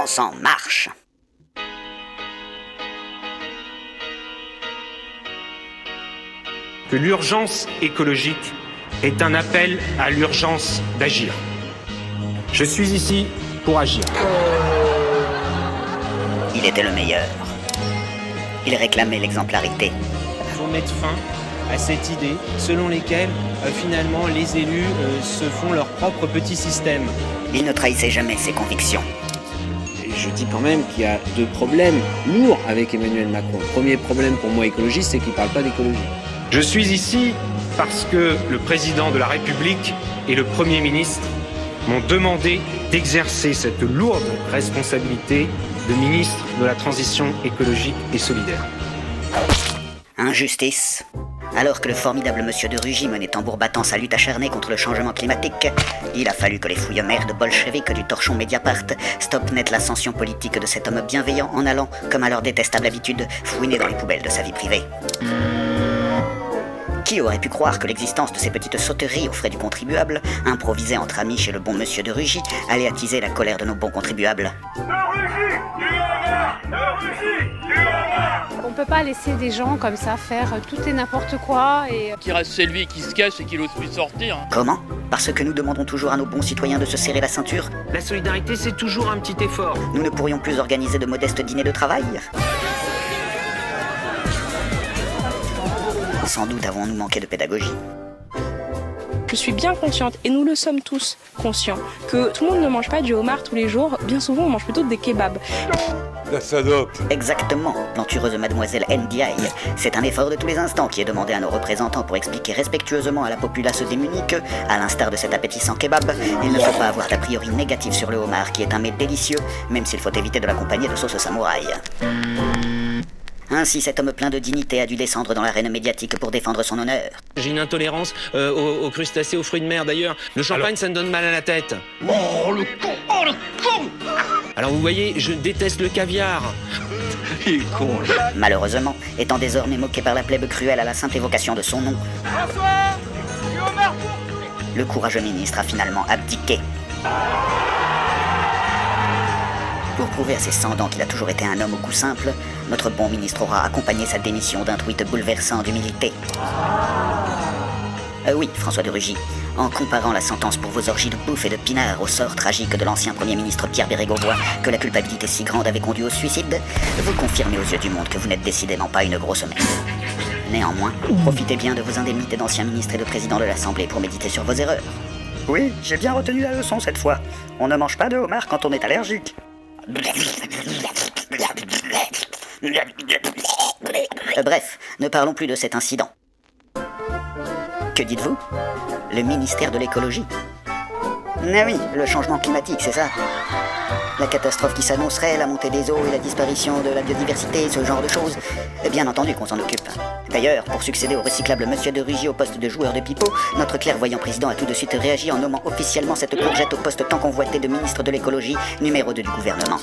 France en marche. Que l'urgence écologique est un appel à l'urgence d'agir. Je suis ici pour agir. Il était le meilleur. Il réclamait l'exemplarité. Il faut mettre fin à cette idée selon laquelle finalement les élus se font leur propre petit système. Il ne trahissait jamais ses convictions. Je dis quand même qu'il y a deux problèmes lourds avec Emmanuel Macron. Le premier problème pour moi écologiste, c'est qu'il ne parle pas d'écologie. Je suis ici parce que le président de la République et le Premier ministre m'ont demandé d'exercer cette lourde responsabilité de ministre de la Transition écologique et solidaire. Injustice. Alors que le formidable monsieur de Rugy menait tambour battant sa lutte acharnée contre le changement climatique, il a fallu que les fouilles-mères de bolcheviques du torchon Mediapart stoppent net l'ascension politique de cet homme bienveillant en allant, comme à leur détestable habitude, fouiner dans les poubelles de sa vie privée. Qui aurait pu croire que l'existence de ces petites sauteries aux frais du contribuable, improvisées entre amis chez le bon monsieur de Rugy, allait attiser la colère de nos bons contribuables? On peut pas laisser des gens comme ça faire tout et n'importe quoi et... Qui reste c'est lui qui se cache et qui n'ose plus sortir. Comment? Parce que nous demandons toujours à nos bons citoyens de se serrer la ceinture? La solidarité, c'est toujours un petit effort. Nous ne pourrions plus organiser de modestes dîners de travail? Sans doute avons-nous manqué de pédagogie. Je suis bien consciente, et nous le sommes tous conscients, que tout le monde ne mange pas du homard tous les jours, bien souvent on mange plutôt des kebabs. La salope. Exactement, plantureuse mademoiselle NDI. C'est un effort de tous les instants qui est demandé à nos représentants pour expliquer respectueusement à la populace démunie que, à l'instar de cet appétissant kebab, il ne faut pas avoir d'a priori négatif sur le homard qui est un mets délicieux, même s'il faut éviter de l'accompagner de sauce samouraï. Ainsi, cet homme plein de dignité a dû descendre dans l'arène médiatique pour défendre son honneur. J'ai une intolérance aux crustacés, aux fruits de mer d'ailleurs. Le champagne, ça me donne mal à la tête. Oh le con. Oh le con. Alors vous voyez, je déteste le caviar. Il est con. Malheureusement, étant désormais moqué par la plèbe cruelle à la simple évocation de son nom, le courageux ministre a finalement abdiqué. Pour prouver à ses 100 ans qu'il a toujours été un homme au goût simple, notre bon ministre aura accompagné sa démission d'un tweet bouleversant d'humilité. Oui, François de Rugy, en comparant la sentence pour vos orgies de bouffe et de pinard au sort tragique de l'ancien Premier ministre Pierre Bérégovoy, que la culpabilité si grande avait conduit au suicide, vous confirmez aux yeux du monde que vous n'êtes décidément pas une grosse messe. Néanmoins, profitez bien de vos indemnités d'ancien ministre et de président de l'Assemblée pour méditer sur vos erreurs. Oui, j'ai bien retenu la leçon cette fois. On ne mange pas de homard quand on est allergique. Bref, ne parlons plus de cet incident. Que dites-vous? Le ministère de l'écologie. Ah oui, le changement climatique, c'est ça. La catastrophe qui s'annoncerait, la montée des eaux et la disparition de la biodiversité, ce genre de choses. Bien entendu qu'on s'en occupe. D'ailleurs, pour succéder au recyclable monsieur de Rugy au poste de joueur de pipeau, notre clairvoyant président a tout de suite réagi en nommant officiellement cette courgette au poste tant convoité de ministre de l'écologie, numéro 2 du gouvernement.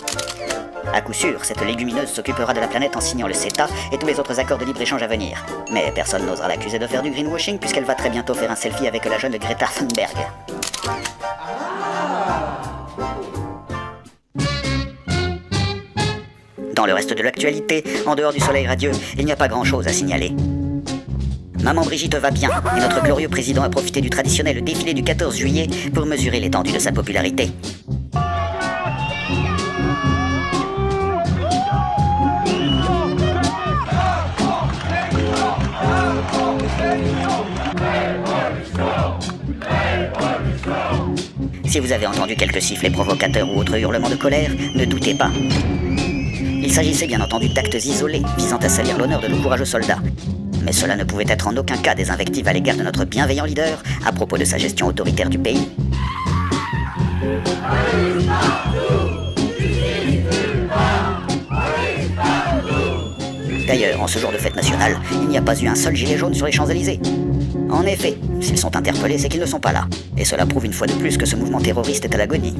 À coup sûr, cette légumineuse s'occupera de la planète en signant le CETA et tous les autres accords de libre-échange à venir. Mais personne n'osera l'accuser de faire du greenwashing puisqu'elle va très bientôt faire un selfie avec la jeune Greta Thunberg. Dans le reste de l'actualité, en dehors du soleil radieux, il n'y a pas grand-chose à signaler. Maman Brigitte va bien, et notre glorieux président a profité du traditionnel défilé du 14 juillet pour mesurer l'étendue de sa popularité. Si vous avez entendu quelques sifflets provocateurs ou autres hurlements de colère, ne doutez pas. Il s'agissait bien entendu d'actes isolés visant à salir l'honneur de nos courageux soldats. Mais cela ne pouvait être en aucun cas des invectives à l'égard de notre bienveillant leader à propos de sa gestion autoritaire du pays. D'ailleurs, en ce jour de fête nationale, il n'y a pas eu un seul gilet jaune sur les Champs-Élysées. En effet, s'ils sont interpellés, c'est qu'ils ne sont pas là. Et cela prouve une fois de plus que ce mouvement terroriste est à l'agonie.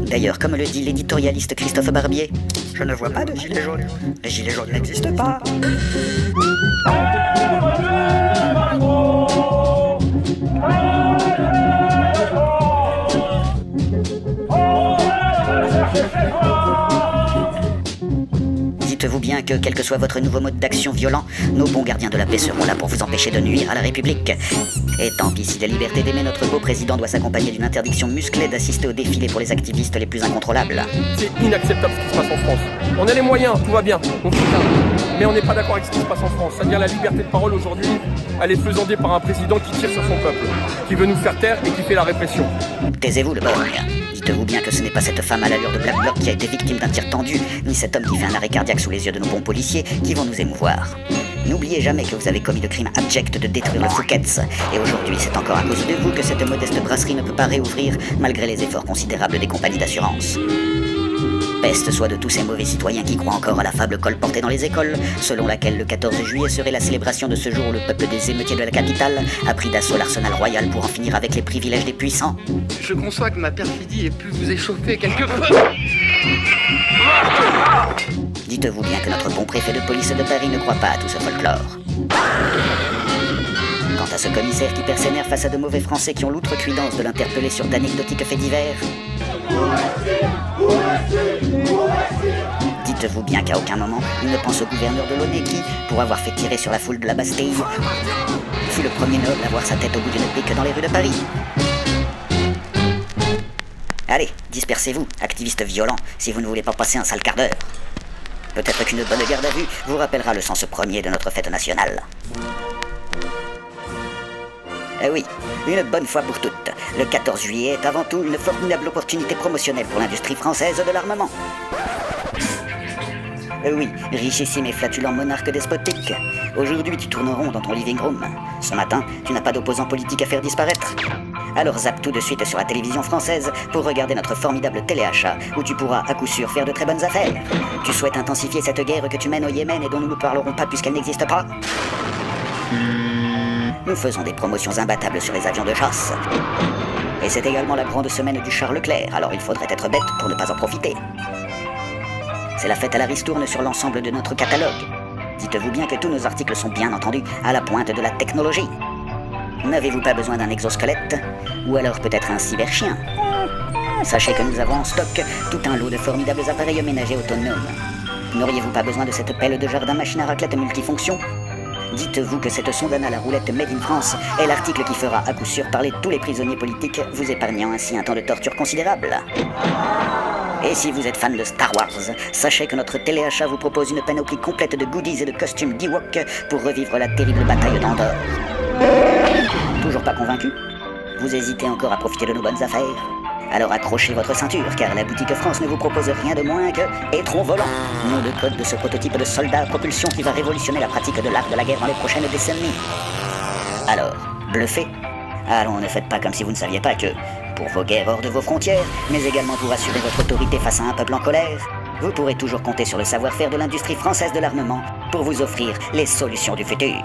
D'ailleurs, comme le dit l'éditorialiste Christophe Barbier, je ne vois pas de gilet jaune. Les gilets jaunes n'existent pas. Oh, Dites-vous bien que, quel que soit votre nouveau mode d'action violent, nos bons gardiens de la paix seront là pour vous empêcher de nuire à la République. Et tant pis si la liberté d'aimer notre beau président doit s'accompagner d'une interdiction musclée d'assister au défilé pour les activistes les plus incontrôlables. C'est inacceptable ce qui se passe en France. On a les moyens, tout va bien, on soutient. Mais on n'est pas d'accord avec ce qui se passe en France. C'est-à-dire la liberté de parole aujourd'hui, elle est faisandée par un président qui tire sur son peuple, qui veut nous faire taire et qui fait la répression. Taisez-vous, le borgne. Dites-vous bien que ce n'est pas cette femme à l'allure de Black Bloc qui a été victime d'un tir tendu, ni cet homme qui fait un arrêt cardiaque sous les yeux de nos bons policiers qui vont nous émouvoir. N'oubliez jamais que vous avez commis le crime abject de détruire le Fouquet's. Et aujourd'hui, c'est encore à cause de vous que cette modeste brasserie ne peut pas réouvrir, malgré les efforts considérables des compagnies d'assurance. Peste soit de tous ces mauvais citoyens qui croient encore à la fable colportée dans les écoles, selon laquelle le 14 juillet serait la célébration de ce jour où le peuple des émeutiers de la capitale a pris d'assaut l'arsenal royal pour en finir avec les privilèges des puissants. Je conçois que ma perfidie ait pu vous échauffer quelque peu. Dites-vous bien que notre bon préfet de police de Paris ne croit pas à tout ce folklore. Quant à ce commissaire qui perd ses nerfs face à de mauvais Français qui ont l'outrecuidance de l'interpeller sur d'anecdotiques faits divers, dites-vous bien qu'à aucun moment, il ne pense au gouverneur de Launay qui, pour avoir fait tirer sur la foule de la Bastille, fut le premier noble à voir sa tête au bout d'une pique dans les rues de Paris. Allez, dispersez-vous, activistes violents, si vous ne voulez pas passer un sale quart d'heure. Peut-être qu'une bonne garde à vue vous rappellera le sens premier de notre fête nationale. Eh oui, une bonne fois pour toutes, le 14 juillet est avant tout une formidable opportunité promotionnelle pour l'industrie française de l'armement. Oui, richissime et flatulent monarque despotique. Aujourd'hui, tu tournes rond dans ton living room. Ce matin, tu n'as pas d'opposant politique à faire disparaître. Alors zappe tout de suite sur la télévision française pour regarder notre formidable téléachat où tu pourras à coup sûr faire de très bonnes affaires. Tu souhaites intensifier cette guerre que tu mènes au Yémen et dont nous ne parlerons pas puisqu'elle n'existe pas? Nous faisons des promotions imbattables sur les avions de chasse. Et c'est également la grande semaine du Charles Leclerc, alors il faudrait être bête pour ne pas en profiter. C'est la fête à la ristourne sur l'ensemble de notre catalogue. Dites-vous bien que tous nos articles sont bien entendu à la pointe de la technologie. N'avez-vous pas besoin d'un exosquelette? Ou alors peut-être un cyberchien? Sachez que nous avons en stock tout un lot de formidables appareils ménagers autonomes. N'auriez-vous pas besoin de cette pelle de jardin machine à raclette multifonction? Dites-vous que cette sonde anale à roulette Made in France est l'article qui fera à coup sûr parler tous les prisonniers politiques, vous épargnant ainsi un temps de torture considérable. Et si vous êtes fan de Star Wars, sachez que notre téléachat vous propose une panoplie complète de goodies et de costumes d'Ewok pour revivre la terrible bataille d'Andorre. Toujours pas convaincu? Vous hésitez encore à profiter de nos bonnes affaires? Alors accrochez votre ceinture, car la boutique France ne vous propose rien de moins que Étron Volant, nom de code de ce prototype de soldat à propulsion qui va révolutionner la pratique de l'art de la guerre dans les prochaines décennies. Alors, bluffez? Allons, ne faites pas comme si vous ne saviez pas que, pour vos guerres hors de vos frontières, mais également pour assurer votre autorité face à un peuple en colère, vous pourrez toujours compter sur le savoir-faire de l'industrie française de l'armement pour vous offrir les solutions du futur.